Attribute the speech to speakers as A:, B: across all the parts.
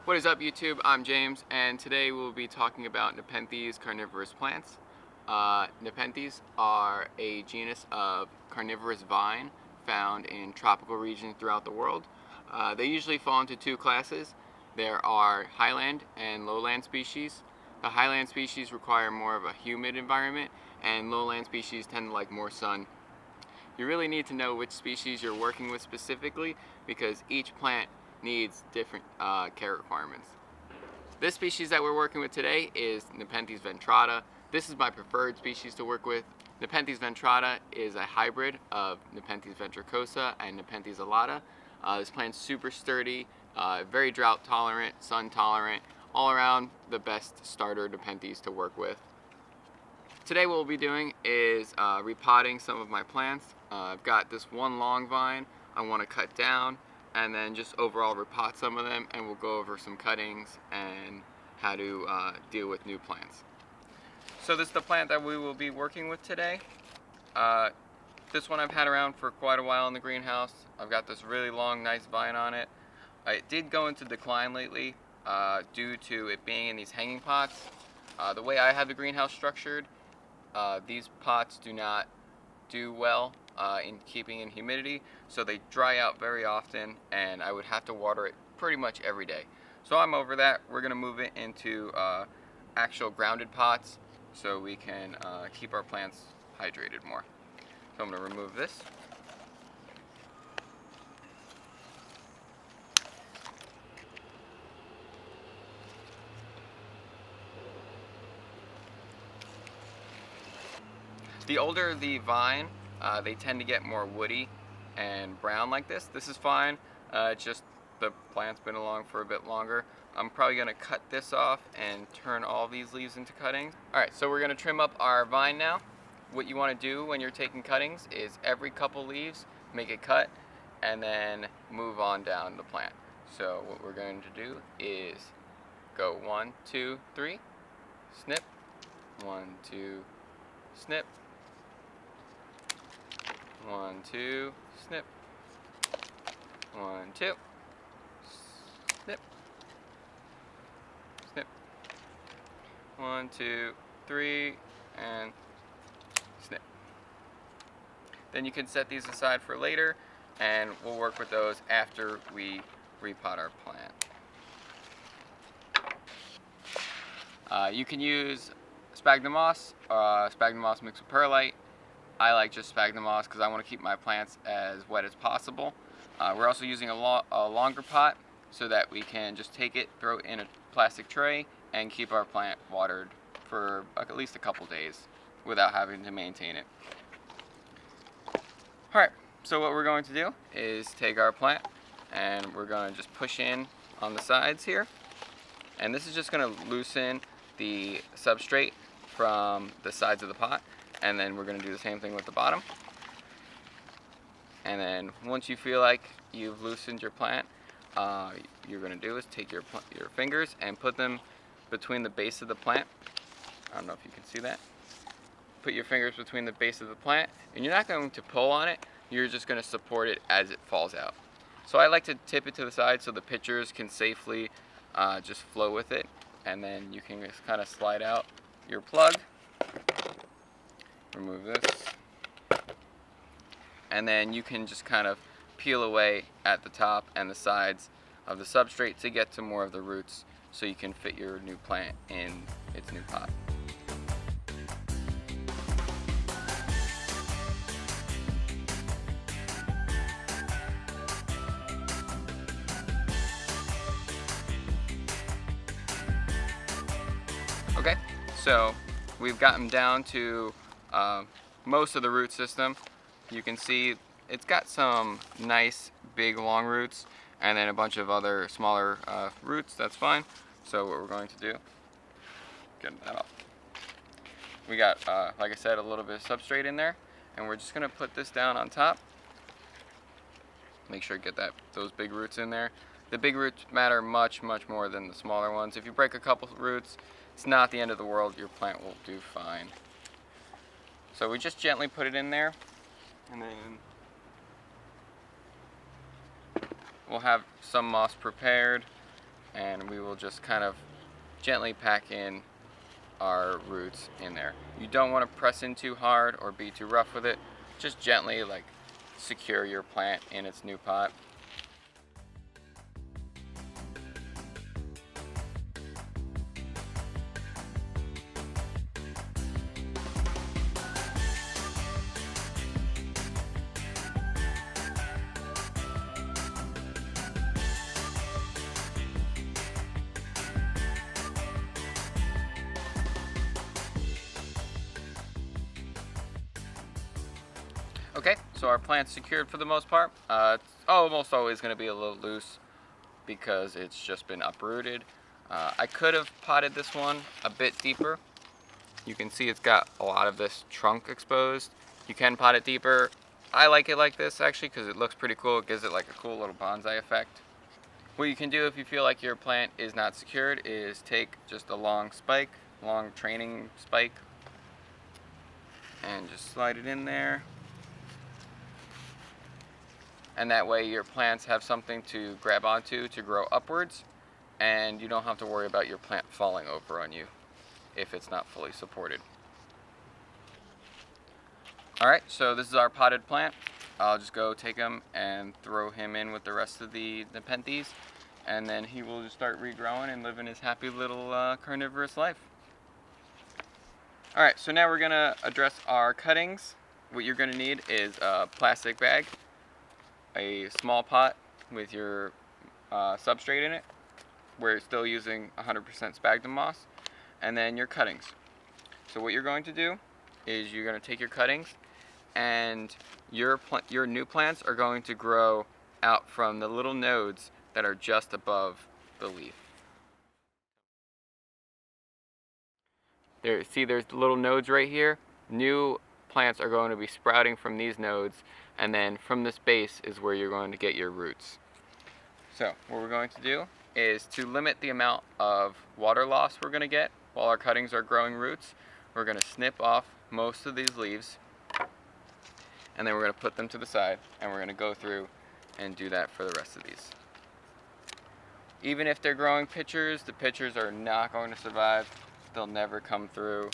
A: What is up, YouTube? I'm James, and today we'll be talking about Nepenthes carnivorous plants. Nepenthes are a genus of carnivorous vine found in tropical regions throughout the world. They usually fall into two classes. There are highland and lowland species. The highland species require more of a humid environment, and lowland species tend to like more sun. You really need to know which species you're working with specifically because each plant needs different care requirements. This species that we're working with today is Nepenthes Ventrata. This is my preferred species to work with. Nepenthes Ventrata is a hybrid of Nepenthes Ventricosa and Nepenthes alata. This plant's super sturdy, very drought tolerant, sun tolerant, all around the best starter Nepenthes to work with. Today what we'll be doing is repotting some of my plants. I've got this one long vine I want to cut down, and then just overall repot some of them, and we'll go over some cuttings and how to deal with new plants. So this is the plant that we will be working with today. This one I've had around for quite a while in the greenhouse. I've got this really long, nice vine on it. It did go into decline lately due to it being in these hanging pots. The way I have the greenhouse structured, these pots do not do well in keeping in humidity, so they dry out very often, and I would have to water it pretty much every day. So I'm over that. We're going to move it into actual grounded pots so we can keep our plants hydrated more. So I'm going to remove this. The older the vine, they tend to get more woody and brown like this. This is fine, just the plant's been along for a bit longer. I'm probably going to cut this off and turn all these leaves into cuttings. Alright, so we're going to trim up our vine now. What you want to do when you're taking cuttings is every couple leaves, make a cut, and then move on down the plant. So what we're going to do is go 1, 2, 3, snip, 1, 2, snip, 1, 2, snip, 1, 2, snip, snip, 1, 2, 3, and snip. Then you can set these aside for later, and we'll work with those after we repot our plant. You can use sphagnum moss mixed with perlite. I like just sphagnum moss because I want to keep my plants as wet as possible. We're also using a longer pot so that we can just take it, throw it in a plastic tray, and keep our plant watered for at least a couple days without having to maintain it. Alright, so what we're going to do is take our plant and we're going to just push in on the sides here. And this is just going to loosen the substrate from the sides of the pot. And then we're going to do the same thing with the bottom. And then once you feel like you've loosened your plant, you're going to do is take your fingers and put them between the base of the plant. I don't know if you can see that. Put your fingers between the base of the plant, and you're not going to pull on it, you're just going to support it as it falls out. So I like to tip it to the side so the pitchers can safely just flow with it, and then you can just kind of slide out your plug. Remove this, and then you can just kind of peel away at the top and the sides of the substrate to get to more of the roots so you can fit your new plant in its new pot. Okay, so we've gotten down to most of the root system. You can see it's got some nice big long roots and then a bunch of other smaller roots. That's fine. So what we're going to do, get that off. We got, like I said, a little bit of substrate in there, and we're just going to put this down on top. Make sure to get those big roots in there. The big roots matter much more than the smaller ones. If you break a couple roots, it's not the end of the world. Your plant will do fine. So we just gently put it in there, and then we'll have some moss prepared, and we will just kind of gently pack in our roots in there. You don't want to press in too hard or be too rough with it. Just gently like secure your plant in its new pot. Okay, so our plant's secured for the most part. It's almost always going to be a little loose because it's just been uprooted. I could have potted this one a bit deeper. You can see it's got a lot of this trunk exposed. You can pot it deeper. I like it like this actually because it looks pretty cool. It gives it like a cool little bonsai effect. What you can do if you feel like your plant is not secured is take just a long spike, long training spike, and just slide it in there. And that way your plants have something to grab onto to grow upwards, and you don't have to worry about your plant falling over on you if it's not fully supported. Alright, so this is our potted plant. I'll just go take him and throw him in with the rest of the Nepenthes, and then he will just start regrowing and living his happy little carnivorous life. Alright, so now we're going to address our cuttings. What you're going to need is a plastic bag, a small pot with your substrate in it. We're still using 100% sphagnum moss, and then your cuttings. So what you're going to do is you're going to take your cuttings, and your new plants are going to grow out from the little nodes that are just above the leaf. There's little nodes right here. New plants are going to be sprouting from these nodes, and then from this base is where you're going to get your roots. So what we're going to do is to limit the amount of water loss we're going to get while our cuttings are growing roots. We're going to snip off most of these leaves, and then we're going to put them to the side, and we're going to go through and do that for the rest of these. Even if they're growing pitchers, the pitchers are not going to survive. They'll never come through.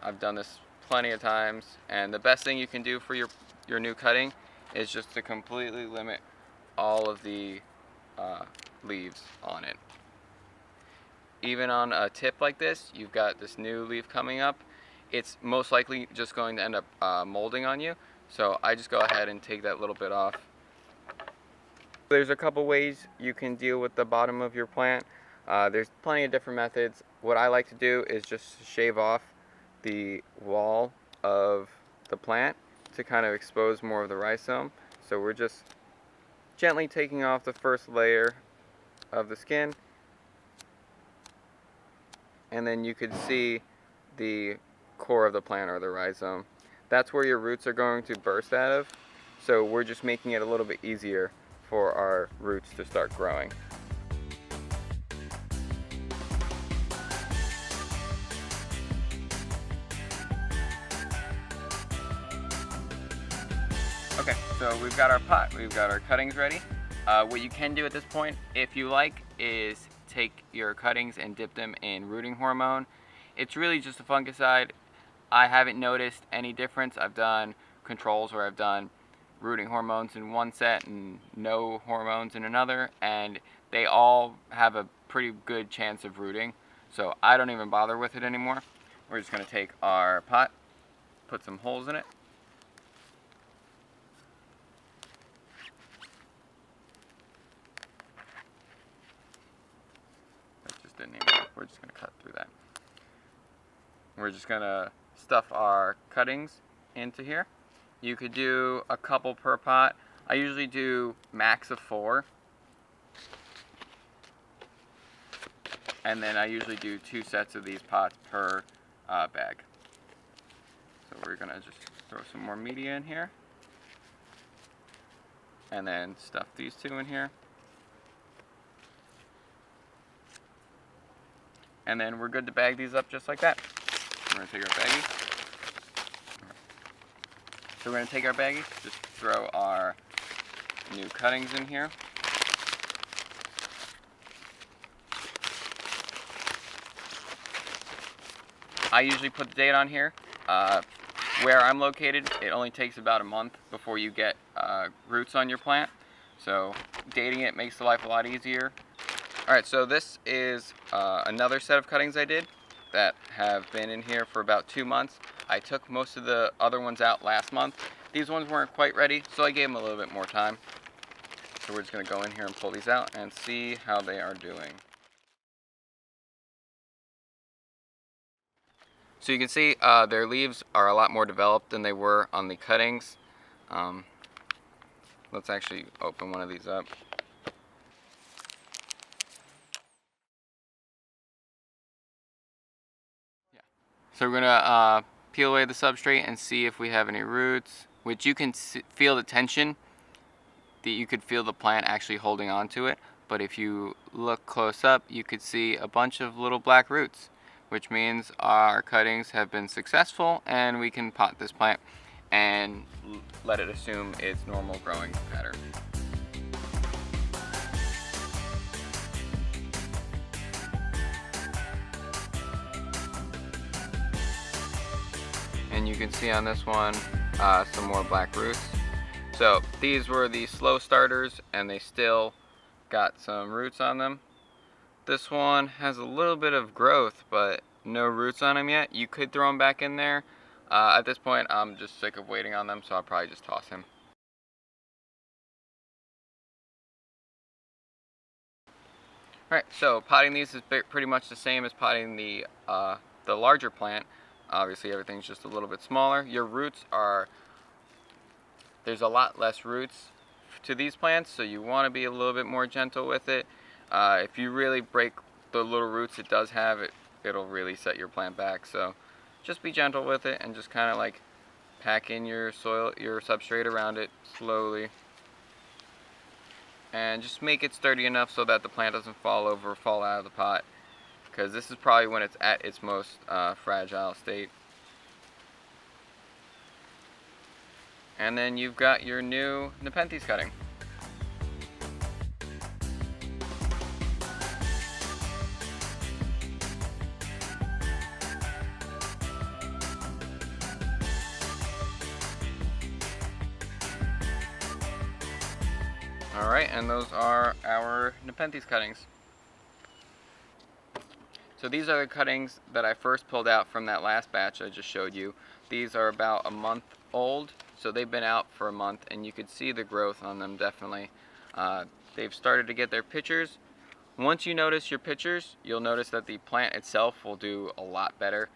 A: I've done this plenty of times, and the best thing you can do for your new cutting is just to completely limit all of the leaves on it. Even on a tip like this, you've got this new leaf coming up, it's most likely just going to end up molding on you, so I just go ahead and take that little bit off. There's a couple ways you can deal with the bottom of your plant. There's plenty of different methods. What I like to do is just shave off the wall of the plant to kind of expose more of the rhizome. So we're just gently taking off the first layer of the skin, and then you could see the core of the plant, or the rhizome. That's where your roots are going to burst out of, so we're just making it a little bit easier for our roots to start growing. Okay, so we've got our pot, we've got our cuttings ready. What you can do at this point, if you like, is take your cuttings and dip them in rooting hormone. It's really just a fungicide. I haven't noticed any difference. I've done controls where I've done rooting hormones in one set and no hormones in another, and they all have a pretty good chance of rooting, so I don't even bother with it anymore. We're just going to take our pot, put some holes in it, we're just going to cut through that. We're just going to stuff our cuttings into here. You could do a couple per pot. I usually do max of 4. And then I usually do 2 sets of these pots per bag. So we're going to just throw some more media in here. And then stuff these 2 in here. And then we're good to bag these up just like that. We're going to take our baggie. So we're going to take our baggie, just throw our new cuttings in here. I usually put the date on here. Where I'm located, it only takes about a month before you get roots on your plant. So dating it makes the life a lot easier. Alright, so this is another set of cuttings I did that have been in here for about 2 months. I took most of the other ones out last month. These ones weren't quite ready, so I gave them a little bit more time. So we're just going to go in here and pull these out and see how they are doing. So you can see their leaves are a lot more developed than they were on the cuttings. Let's actually open one of these up. So we're going to peel away the substrate and see if we have any roots, which you can feel the tension, that you could feel the plant actually holding on to it. But if you look close up, you could see a bunch of little black roots, which means our cuttings have been successful and we can pot this plant and let it assume its normal growing pattern. And you can see on this one some more black roots. So these were the slow starters and they still got some roots on them. This one has a little bit of growth but no roots on them yet. You could throw them back in there. At this point I'm just sick of waiting on them, so I'll probably just toss him. Alright, so potting these is pretty much the same as potting the larger plant. Obviously everything's just a little bit smaller. Your roots are, there's a lot less roots to these plants, so you want to be a little bit more gentle with it. If you really break the little roots it does have, it'll really set your plant back. So just be gentle with it and just kind of like pack in your soil, your substrate around it slowly. And just make it sturdy enough so that the plant doesn't fall over or fall out of the pot, because this is probably when it's at its most fragile state. And then you've got your new Nepenthes cutting. Alright, and those are our Nepenthes cuttings. So these are the cuttings that I first pulled out from that last batch I just showed you. These are about a month old, so they've been out for a month and you could see the growth on them definitely. They've started to get their pitchers. Once you notice your pitchers, you'll notice that the plant itself will do a lot better,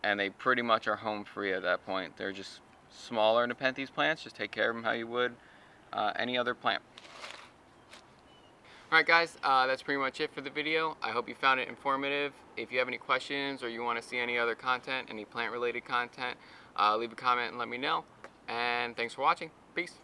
A: and they pretty much are home free at that point. They're just smaller Nepenthes plants, just take care of them how you would any other plant. Alright guys, that's pretty much it for the video. I hope you found it informative. If you have any questions or you want to see any other content, any plant related content, leave a comment and let me know. And thanks for watching. Peace.